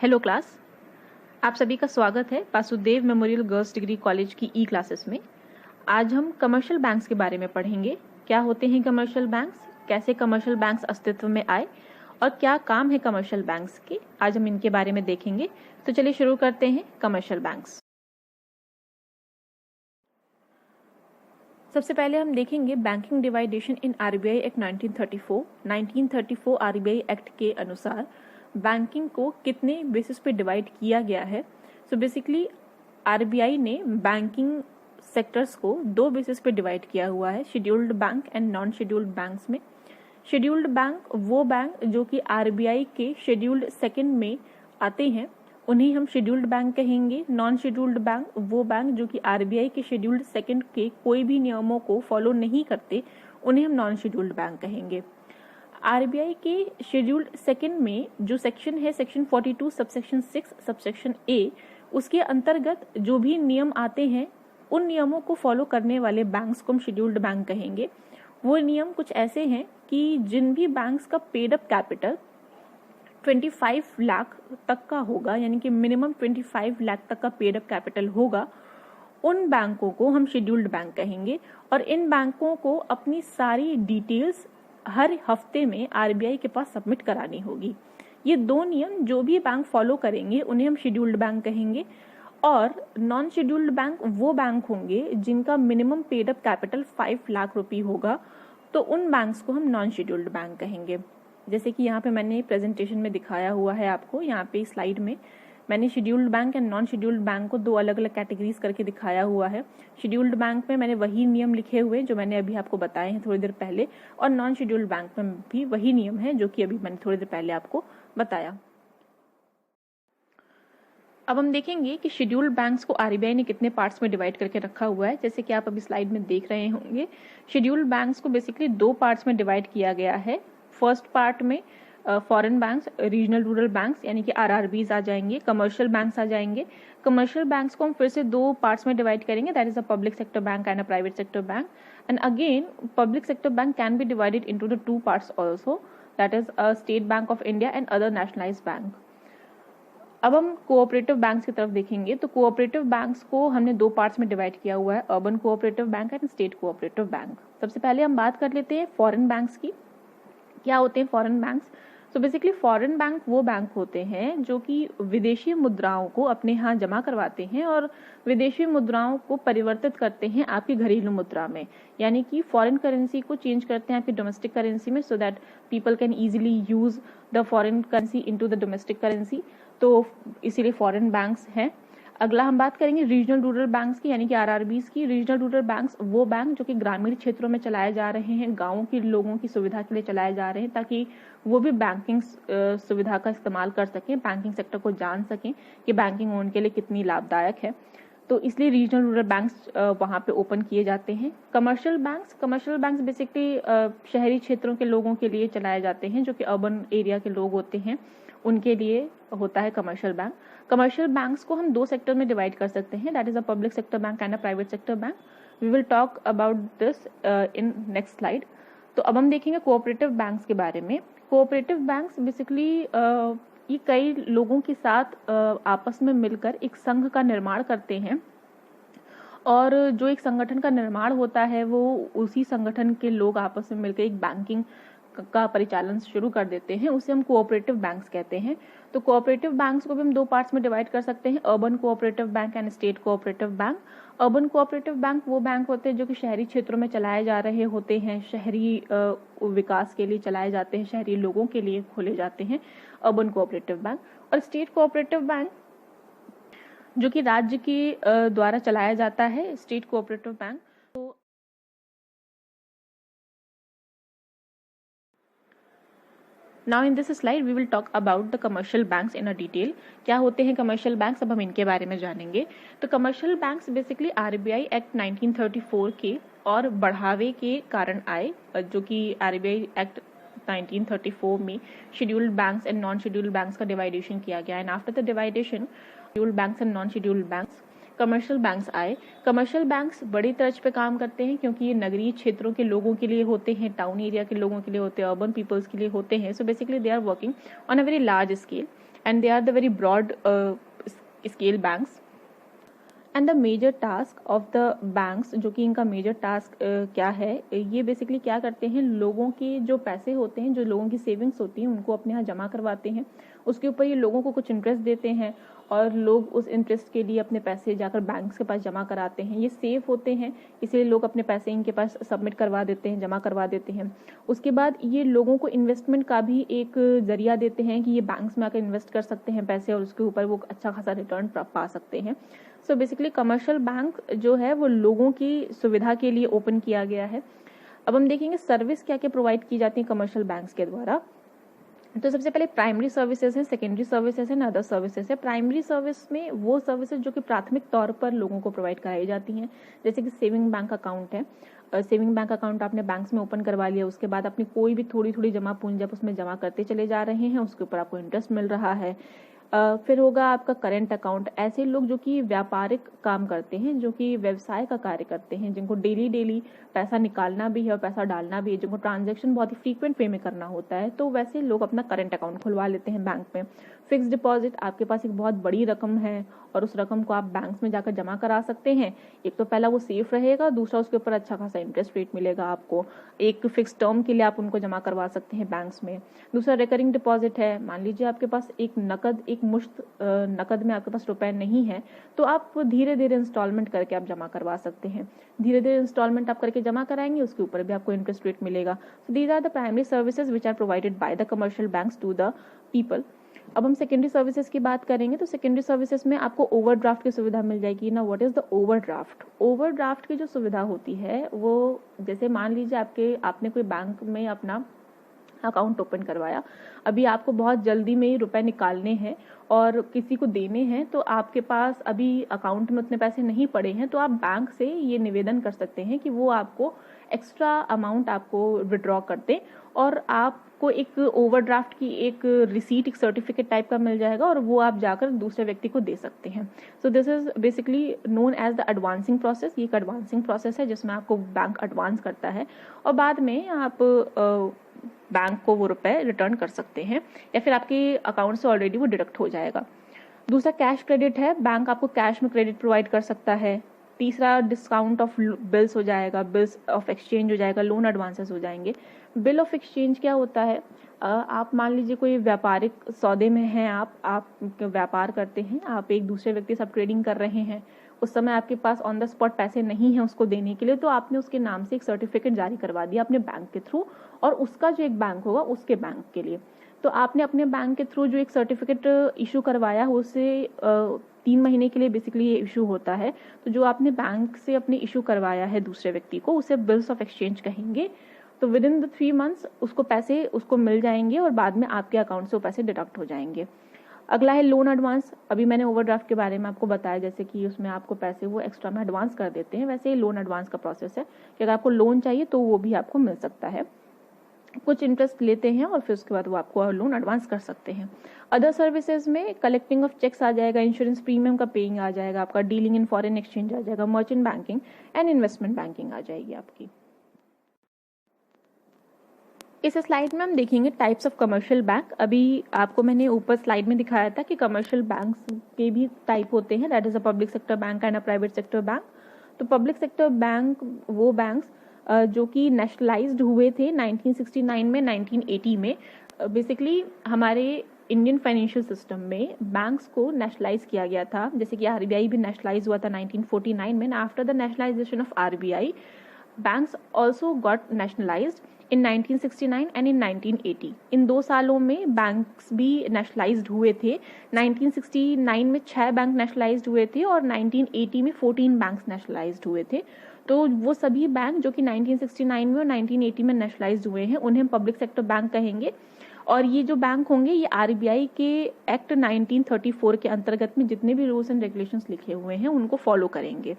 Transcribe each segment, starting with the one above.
Hello class, आप सभी का स्वागत है Vasudev memorial girls degree college की ई क्लासेस में। आज हम कमर्शियल बैंक्स के बारे में पढ़ेंगे। क्या होते हैं कमर्शियल बैंक्स, कैसे कमर्शियल बैंक्स अस्तित्व में आए और क्या काम है कमर्शियल बैंक्स के, आज हम इनके बारे में देखेंगे। तो चलिए शुरू करते हैं कमर्शियल बैंक्स। सबसे पहले हम देखेंगे बैंकिंग डिवाइडेशन इन आरबीआई एक्ट 1934 आरबीआई एक्ट के अनुसार बैंकिंग को कितने बेसिस पे डिवाइड किया गया है। सो बेसिकली आरबीआई ने बैंकिंग सेक्टर्स को दो बेसिस पे डिवाइड किया हुआ है, scheduled bank and non scheduled banks में। शेड्यूल्ड बैंक वो बैंक जो कि आरबीआई के शेड्यूल्ड सेकंड में आते हैं, उन्हें हम शेड्यूल्ड बैंक कहेंगे। नॉन शेड्यूल्ड बैंक वो बैंक जो कि आरबीआई के शेड्यूल्ड सेकंड के कोई भी नियमों को फॉलो नहीं करते, उन्हें हम नॉन शेड्यूल्ड बैंक कहेंगे। आरबीआई के शेड्यूल्ड सेकंड में जो सेक्शन है, सेक्शन 42 सबसेक्शन 6 सबसेक्शन ए, उसके अंतर्गत जो भी नियम आते हैं उन नियमों को फॉलो करने वाले बैंक्स को हम शेड्यूल्ड बैंक कहेंगे। वो नियम कुछ ऐसे हैं कि जिन भी बैंक्स का पेड अप कैपिटल 25 लाख तक का होगा, यानी कि मिनिमम 25 लाख तक का पेड अप कैपिटल होगा, उन बैंकों को हम शेड्यूल्ड बैंक कहेंगे। और इन बैंकों को अपनी सारी डिटेल्स हर हफ्ते में आरबीआई के पास सबमिट करानी होगी। ये दो नियम जो भी बैंक फॉलो करेंगे उन्हें हम शेड्यूल्ड बैंक कहेंगे। और नॉन शेड्यूल्ड बैंक वो बैंक होंगे जिनका minimum paid up capital 5 lakh रुपए होगा, तो उन बैंक्स को हम नॉन शेड्यूल्ड बैंक कहेंगे। जैसे कि यहाँ पे मैंने प्रेजेंटेशन में दिखाया हुआ है आपको, यहाँ पे स्लाइड में मैंने scheduled bank and non scheduled bank को दो अलग अलग कैटेगरीज करके दिखाया हुआ है। शेड्यूल्ड बैंक में मैंने वही नियम लिखे हुए जो मैंने अभी आपको बताए हैं थोड़ी देर पहले, और नॉन शेड्यूल्ड बैंक में भी वही नियम है जो कि अभी मैंने थोड़ी देर पहले आपको बताया। अब हम देखेंगे कि शेड्यूल्ड बैंक्स को आरबीआई ने कितने पार्ट्स में डिवाइड करके रखा हुआ है। जैसे कि आप अभी स्लाइड में देख रहे होंगे, शेड्यूल्ड बैंक्स को बेसिकली दो पार्ट्स में डिवाइड किया गया है। फर्स्ट पार्ट में foreign banks, regional rural banks यानी कि आरआरबीज आ जाएंगे, कमर्शियल बैंक्स आ जाएंगे। कमर्शियल बैंक्स को हम फिर से दो पार्ट्स में डिवाइड करेंगे, that is a public sector bank and a private sector bank. And again public sector bank can be divided into the two parts also, that is a state bank of India and other nationalised bank. अब हम cooperative banks की तरफ देखेंगे, तो cooperative banks को हमने दो parts में डिवाइड किया हुआ है, urban cooperative bank and state cooperative bank. सबसे पहले हम बात कर लेते हैं फॉरेन बैंक्स की। क्या होते हैं foreign banks? So basically foreign bank वो बैंक होते हैं जो कि विदेशी मुद्राओं को अपने यहाँ जमा करवाते हैं और विदेशी मुद्राओं को परिवर्तित करते हैं आपकी घरेलू मुद्रा में, यानी कि फॉरेन करेंसी को चेंज करते हैं आपकी डोमेस्टिक करेंसी में, so that people can easily use the foreign currency into the domestic currency. तो इसीलिए फॉरेन बैंक्स हैं। अगला हम बात करेंगे रीजनल रूरल बैंक्स की, यानी कि आरआरबीज की। रीजनल रूरल बैंक्स वो बैंक जो कि ग्रामीण क्षेत्रों में चलाए जा रहे हैं, गांवों के लोगों की सुविधा के लिए चलाए जा रहे हैं, ताकि वो भी बैंकिंग सुविधा का इस्तेमाल कर सकें, बैंकिंग सेक्टर को जान सकें कि बैंकिंग उनके लिए कितनी लाभदायक है। तो इसलिए रीजनल रूरल बैंक्स वहाँ पे ओपन किए जाते हैं। कमर्शियल बैंक्स बेसिकली शहरी क्षेत्रों के लोगों के लिए चलाए जाते हैं, जो कि अर्बन एरिया के लोग होते हैं, उनके लिए होता है कमर्शियल बैंक। कमर्शियल बैंक्स को हम दो सेक्टर में डिवाइड कर सकते हैं, that is a public sector bank and a private sector bank. We will talk about this in next slide. तो अब हम देखेंगे कोऑपरेटिव बैंक्स के बारे में। कोऑपरेटिव बैंक्स बेसिकली ये कई लोगों के साथ आपस में मिलकर एक संघ का निर्माण करते हैं, और जो एक संगठन का निर्माण होता है वो उसी संगठन के लोग आपस में मिलकर एक बैंकिंग का परिचालन शुरू कर देते हैं, उसे हम कोऑपरेटिव बैंक्स कहते हैं। तो कोऑपरेटिव बैंक्स को भी हम दो पार्ट्स में डिवाइड कर सकते हैं, urban cooperative bank and state cooperative bank. Urban cooperative bank वो बैंक होते हैं जो कि शहरी क्षेत्रों में चलाए जा रहे होते हैं, शहरी विकास के लिए चलाए जाते हैं, शहरी लोगों के लिए खोले जाते हैं, अर्बन कोऑपरेटिव बैंक। और स्टेट कोऑपरेटिव बैंक जो कि राज्य के द्वारा चलाया जाता है, स्टेट कोऑपरेटिव बैंक। तो now in this slide we will talk about the commercial banks in a detail. क्या होते हैं कमर्शियल बैंक्स, अब हम इनके बारे में जानेंगे। तो commercial banks basically RBI act 1934 के और बढ़ावे के कारण आए, जो कि आरबीआई एक्ट 1934 में scheduled banks and non scheduled banks का डिवाइडेशन किया गया, एंड आफ्टर द डिवाइडेशन scheduled banks and non scheduled banks commercial banks आए। कमर्शियल बैंक्स बड़ी तर्ज पे काम करते हैं क्योंकि ये नगरीय क्षेत्रों के लोगों के लिए होते हैं, टाउन एरिया के लोगों के लिए होते हैं, अर्बन पीपल्स के लिए होते हैं। So basically they are working on a very large scale and they are the very broad scale banks. And the major task of the banks, जो कि इनका मेजर टास्क क्या है, ये बेसिकली क्या करते हैं, लोगों के जो पैसे होते हैं, जो लोगों की सेविंग्स होती हैं, उनको अपने यहाँ जमा करवाते हैं। उसके ऊपर ये लोगों को कुछ इंटरेस्ट देते हैं और लोग उस इंटरेस्ट के लिए अपने पैसे जाकर बैंक्स के पास जमा कराते हैं। ये सेफ होते हैं, इसलिए लोग अपने पैसे इनके पास सबमिट करवा देते हैं, जमा करवा देते हैं। उसके बाद ये लोगों को इन्वेस्टमेंट का भी एक जरिया देते हैं कि ये बैंक्स में आकर इन्वेस्ट कर सकते हैं पैसे और उसके ऊपर वो अच्छा खासा रिटर्न पा सकते हैं। सो बेसिकली कमर्शियल बैंक जो है वो लोगों की सुविधा के लिए ओपन किया गया है। अब हम देखेंगे सर्विस क्या क्या प्रोवाइड की जाती है कमर्शियल बैंक्स के द्वारा। तो सबसे पहले प्राइमरी सर्विसेज है, सेकेंडरी सर्विसेज है, अदर सर्विसेज है। प्राइमरी सर्विस में वो सर्विसेज जो कि प्राथमिक तौर पर लोगों को प्रोवाइड कराई जाती हैं, जैसे कि सेविंग बैंक अकाउंट है। सेविंग बैंक अकाउंट आपने बैंक्स में ओपन करवा लिया, उसके बाद अपनी कोई भी थोड़ी थोड़ी जमा पूंजी आप उसमें जमा करते चले जा रहे हैं, उसके ऊपर आपको इंटरेस्ट मिल रहा है। फिर होगा आपका करेंट अकाउंट। ऐसे लोग जो कि व्यापारिक काम करते हैं, जो कि व्यवसाय का कार्य करते हैं, जिनको डेली पैसा निकालना भी है और पैसा डालना भी है, जिनको ट्रांजैक्शन बहुत ही फ्रीक्वेंट वे में करना होता है, तो वैसे लोग अपना करेंट अकाउंट खुलवा लेते हैं बैंक में। फिक्स डिपॉजिट, आपके पास एक बहुत बड़ी रकम है और उस रकम को आप बैंक्स में जाकर जमा करा सकते हैं। एक तो पहला वो सेफ रहेगा, दूसरा उसके ऊपर अच्छा खासा इंटरेस्ट रेट मिलेगा आपको। एक फिक्स टर्म के लिए आप उनको जमा करवा सकते हैं बैंक्स में। दूसरा रिकरिंग डिपॉजिट है। मान लीजिए आपके पास एक मुश्त नकद में आपके पास रुपए नहीं है, तो आप धीरे धीरे इंस्टॉलमेंट करके आप जमा करवा सकते हैं। धीरे धीरे इंस्टॉलमेंट आप करके जमा कराएंगे, उसके ऊपर भी आपको इंटरेस्ट रेट मिलेगा। So these are the primary services which are provided by the commercial banks to the people. अब हम सेकेंडरी सर्विसेज की बात करेंगे तो सेकेंडरी सर्विसेज में आपको ओवरड्राफ्ट की सुविधा मिल जाएगी ना। What is the overdraft? Overdraft की जो सुविधा होती है वो, जैसे मान लीजिए आपने कोई बैंक में अपना अकाउंट ओपन करवाया, अभी आपको बहुत जल्दी में ही रुपए निकालने हैं और किसी को देने हैं, तो आपके पास अभी अकाउंट में उतने पैसे नहीं पड़े हैं, तो आप बैंक से ये निवेदन कर सकते हैं कि वो आपको एक्स्ट्रा अमाउंट आपको विड्रॉ कर दें और आपको एक ओवरड्राफ्ट की एक रिसीट, एक सर्टिफिकेट टाइप का मिल जाएगा और वो आप जाकर दूसरे व्यक्ति को दे सकते हैं। So this is basically known as the advancing process. ये एक एडवांसिंग प्रोसेस है जिसमें आपको बैंक एडवांस करता है और बाद में आप बैंक को वो रुपए रिटर्न कर सकते हैं या फिर आपके अकाउंट से ऑलरेडी वो डिडक्ट हो जाएगा। दूसरा कैश क्रेडिट है। बैंक आपको कैश में क्रेडिट प्रोवाइड कर सकता है। तीसरा डिस्काउंट ऑफ बिल्स हो जाएगा, बिल्स ऑफ एक्सचेंज हो जाएगा, लोन एडवांसेस हो जाएंगे। बिल ऑफ एक्सचेंज क्या होता है? आप मान लीजिए कोई व्यापारिक सौदे में हैं, आप व्यापार करते हैं, आप एक दूसरे व्यक्ति से ट्रेडिंग कर रहे हैं, उस समय आपके पास ऑन द स्पॉट पैसे नहीं हैं उसको देने के लिए, तो आपने उसके नाम से एक सर्टिफिकेट जारी करवा दिया अपने बैंक के थ्रू और उसका जो एक बैंक होगा उसके बैंक के लिए। तो आपने अपने बैंक के थ्रू जो एक सर्टिफिकेट इशू करवाया है उससे 3 महीने के लिए बेसिकली ये इशू होता है। तो जो आपने बैंक से अपने इशू करवाया है दूसरे व्यक्ति को, उसे बिल्स ऑफ एक्सचेंज कहेंगे। तो विद इन द 3 मंथ्स उसको पैसे उसको मिल जाएंगे और बाद में आपके अकाउंट से वो पैसे डिडक्ट हो जाएंगे। अगला है लोन एडवांस। अभी मैंने ओवरड्राफ्ट के बारे में आपको बताया, जैसे कि उसमें आपको पैसे वो एक्स्ट्रा में एडवांस कर देते हैं, वैसे ही लोन एडवांस का प्रोसेस है कि अगर आपको लोन चाहिए तो वो भी आपको मिल सकता है। कुछ इंटरेस्ट लेते हैं और फिर उसके बाद वो आपको लोन एडवांस कर सकते हैं। अदर सर्विसेज में कलेक्टिंग ऑफ चेक्स आ जाएगा, इंश्योरेंस प्रीमियम का पेइंग आ जाएगा, आपका डीलिंग इन फॉरेन एक्सचेंज आ जाएगा, merchant banking and investment banking आ जाएगी आपकी। इस स्लाइड में हम देखेंगे टाइप्स ऑफ कमर्शियल बैंक। अभी आपको मैंने ऊपर स्लाइड में दिखाया था कि कमर्शियल बैंक्स के भी टाइप होते हैं, that is a public sector bank and a private sector bank. तो पब्लिक सेक्टर बैंक वो बैंक्स जो कि नेशनलाइज्ड हुए थे 1969 में, 1980 में। बेसिकली हमारे इंडियन फाइनेंशियल सिस्टम में बैंक्स को नेशनलाइज किया गया था, जैसे कि आरबीआई भी नेशनलाइज हुआ था 1949 में। After the nationalisation of RBI, banks also got nationalised in 1969 and in 1980। इन 2 सालों में बैंक्स भी नेशनलाइज्ड हुए थे। 1969 में 6 बैंक नेशनलाइज्ड हुए थे और 1980 में 14 बैंक्स नेशनलाइज्ड हुए थे। तो वो सभी बैंक जो कि 1969 में और 1980 में नेशनलाइज्ड हुए हैं उन्हें पब्लिक सेक्टर बैंक कहेंगे। और ये जो बैंक होंगे ये आरबीआई के एक्ट 1934 के अंतर्गत में जितने भी रूल्स एंड रेगुलेशंस लिखे हुए हैं उनको फॉलो करेंगे।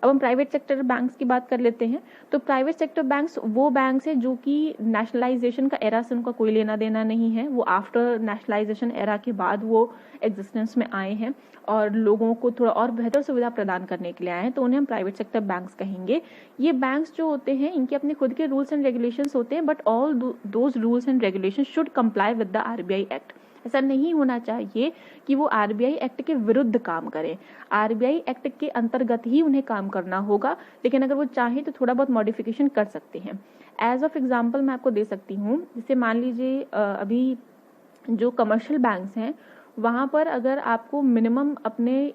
अब हम प्राइवेट सेक्टर बैंक्स की बात कर लेते हैं। तो प्राइवेट सेक्टर बैंक्स वो बैंक्स है जो कि नेशनलाइजेशन का एरा से उनका कोई लेना देना नहीं है, वो आफ्टर नेशनलाइजेशन एरा के बाद वो एग्जिस्टेंस में आए हैं और लोगों को थोड़ा और बेहतर सुविधा प्रदान करने के लिए आए हैं, तो उन्हें हम प्राइवेट सेक्टर बैंक्स कहेंगे। ये बैंक्स जो होते हैं इनके अपने खुद के रूल्स एंड रेगुलेशंस होते हैं, but all those rules and regulations should comply with the RBI act. ऐसा नहीं होना चाहिए कि वो आरबीआई एक्ट के विरुद्ध काम करें। आरबीआई एक्ट के अंतर्गत ही उन्हें काम करना होगा, लेकिन अगर वो चाहें तो थोड़ा बहुत मॉडिफिकेशन कर सकते हैं। एज ऑफ एग्जाम्पल मैं आपको दे सकती हूँ, जैसे मान लीजिए अभी जो कमर्शियल बैंक्स हैं वहाँ पर अगर आपको मिनिमम अपने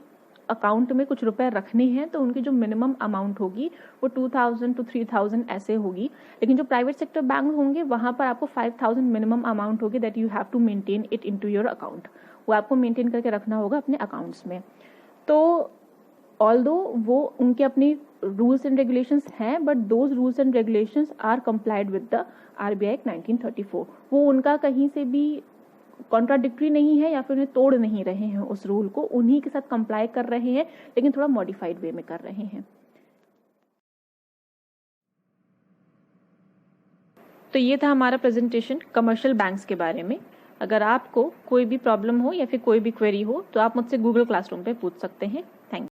अकाउंट में कुछ रुपए रखने हैं तो उनकी जो मिनिमम अमाउंट होगी वो 2000 to 3000 ऐसे होगी। लेकिन जो प्राइवेट सेक्टर बैंक होंगे वहाँ पर आपको 5000 मिनिमम अमाउंट होगी that you have to maintain it into your account. वो आपको मेंटेन करके रखना होगा अपने अकाउंट्स में। तो ऑल्दो वो उनके अपनी रूल्स एंड रेगुलेशंस हैं, but those rules and regulations are complied with the RBI act 1934। वो उनका कहीं से भी कॉन्ट्राडिक्टरी नहीं है या फिर उन्हें तोड़ नहीं रहे हैं, उस रूल को उन्हीं के साथ कंप्लाई कर रहे हैं, लेकिन थोड़ा मॉडिफाइड वे में कर रहे हैं। तो ये था हमारा प्रेजेंटेशन कमर्शियल बैंक्स के बारे में। अगर आपको कोई भी प्रॉब्लम हो या फिर कोई भी क्वेरी हो तो आप मुझसे गूगल क्लासरूम पे पूछ सकते हैं। Thank you.